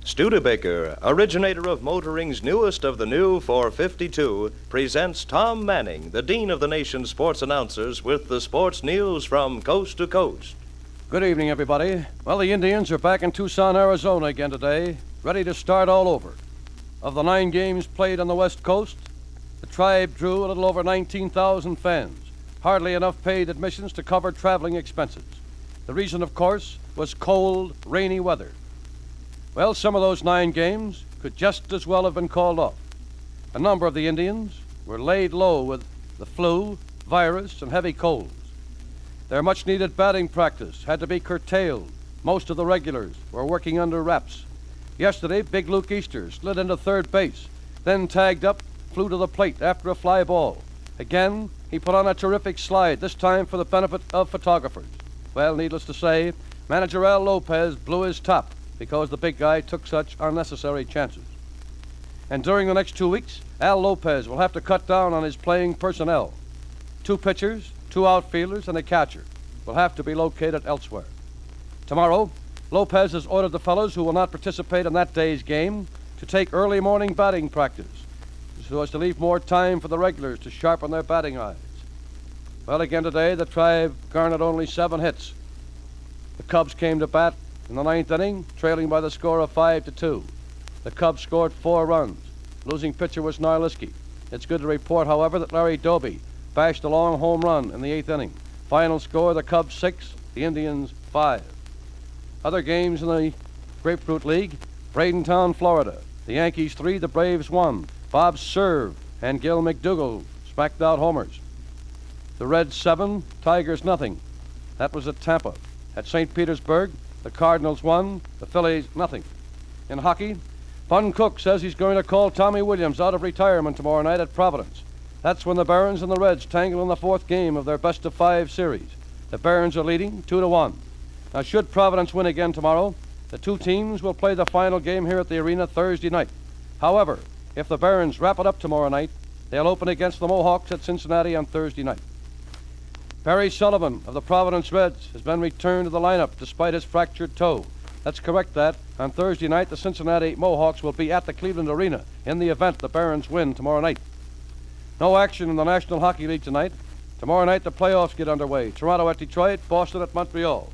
Studebaker, originator of motoring's newest of the new 452, presents Tom Manning, the dean of the nation's sports announcers, with the sports news from coast to coast. Good evening, everybody. Well, the Indians are back in Tucson, Arizona again today, ready to start all over. Of the 9 games played on the West Coast, the Tribe drew a little over 19,000 fans, hardly enough paid admissions to cover traveling expenses. The reason, of course, was cold, rainy weather. Well, some of those 9 games could just as well have been called off. A number of the Indians were laid low with the flu, virus, and heavy colds. Their much-needed batting practice had to be curtailed. Most of the regulars were working under wraps. Yesterday, Big Luke Easter slid into third base, then tagged up, flew to the plate after a fly ball. Again, he put on a terrific slide, this time for the benefit of photographers. Well, needless to say, manager Al Lopez blew his top because the big guy took such unnecessary chances. And during the next 2 weeks, Al Lopez will have to cut down on his playing personnel. 2 pitchers, 2 outfielders, and a catcher will have to be located elsewhere. Tomorrow, Lopez has ordered the fellows who will not participate in that day's game to take early morning batting practice so as to leave more time for the regulars to sharpen their batting eyes. Well, again today, the Tribe garnered only 7 hits. The Cubs came to bat in the 9th inning, trailing by the score of 5-2. The Cubs scored 4 runs. Losing pitcher was Narliski. It's good to report, however, that Larry Doby bashed a long home run in the 8th inning. Final score, the Cubs 6, the Indians 5. Other games in the Grapefruit League, Bradentown, Florida. The Yankees 3, the Braves 1. Bob Serve and Gil McDougall smacked out homers. The Reds 7, Tigers nothing. That was at Tampa. At St. Petersburg, the Cardinals 1, the Phillies nothing. In hockey, Bun Cook says he's going to call Tommy Williams out of retirement tomorrow night at Providence. That's when the Barons and the Reds tangle in the 4th game of their best-of-5 series. The Barons are leading 2-1. Now, should Providence win again tomorrow, the 2 teams will play the final game here at the arena Thursday night. However, if the Barons wrap it up tomorrow night, they'll open against the Mohawks at Cincinnati on Thursday night. Perry Sullivan of the Providence Reds has been returned to the lineup despite his fractured toe. Let's correct that. On Thursday night, the Cincinnati Mohawks will be at the Cleveland Arena in the event the Barons win tomorrow night. No action in the National Hockey League tonight. Tomorrow night, the playoffs get underway. Toronto at Detroit, Boston at Montreal.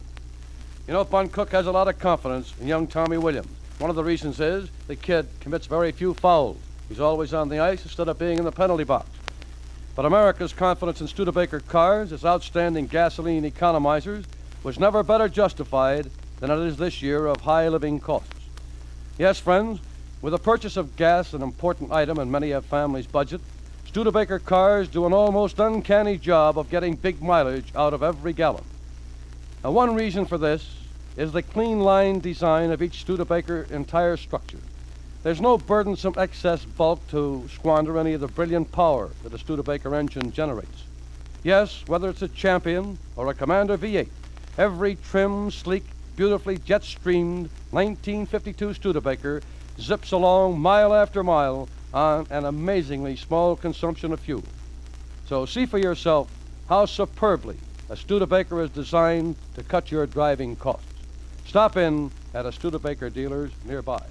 You know, Bun Cook has a lot of confidence in young Tommy Williams. One of the reasons is the kid commits very few fouls. He's always on the ice instead of being in the penalty box. But America's confidence in Studebaker cars as outstanding gasoline economizers was never better justified than it is this year of high living costs. Yes, friends, with the purchase of gas an important item in many a family's budget, Studebaker cars do an almost uncanny job of getting big mileage out of every gallon. Now, one reason for this is the clean line design of each Studebaker entire structure. There's no burdensome excess bulk to squander any of the brilliant power that a Studebaker engine generates. Yes, whether it's a Champion or a Commander V8, every trim, sleek, beautifully jet-streamed 1952 Studebaker zips along mile after mile on an amazingly small consumption of fuel. So see for yourself how superbly a Studebaker is designed to cut your driving costs. Stop in at a Studebaker dealer nearby.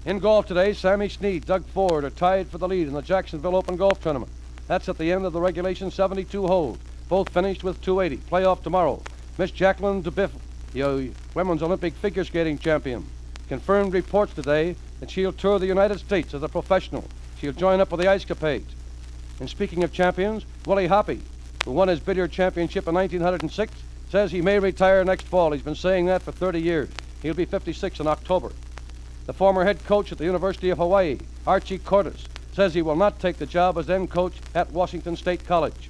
In golf today, Sammy Snead, Doug Ford are tied for the lead in the Jacksonville Open Golf Tournament. That's at the end of the regulation 72 holes. Both finished with 280. Playoff tomorrow. Miss Jacqueline DeBiff, the women's Olympic figure skating champion, confirmed reports today that she'll tour the United States as a professional. She'll join up with the Ice Capades. And speaking of champions, Willie Hoppy, who won his billiard championship in 1906, says he may retire next fall. He's been saying that for 30 years. He'll be 56 in October. The former head coach at the University of Hawaii, Archie Cordes, says he will not take the job as then coach at Washington State College.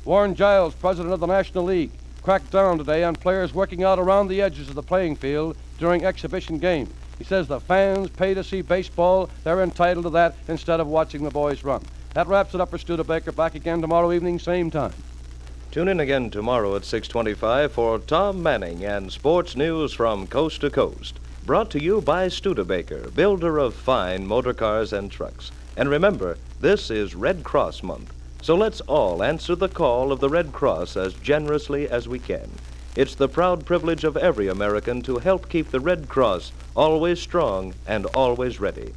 Warren Giles, president of the National League, cracked down today on players working out around the edges of the playing field during exhibition games. He says the fans pay to see baseball. They're entitled to that instead of watching the boys run. That wraps it up for Studebaker. Back again tomorrow evening, same time. Tune in again tomorrow at 6:25 for Tom Manning and sports news from coast to coast. Brought to you by Studebaker, builder of fine motor cars and trucks. And remember, this is Red Cross Month, so let's all answer the call of the Red Cross as generously as we can. It's the proud privilege of every American to help keep the Red Cross always strong and always ready.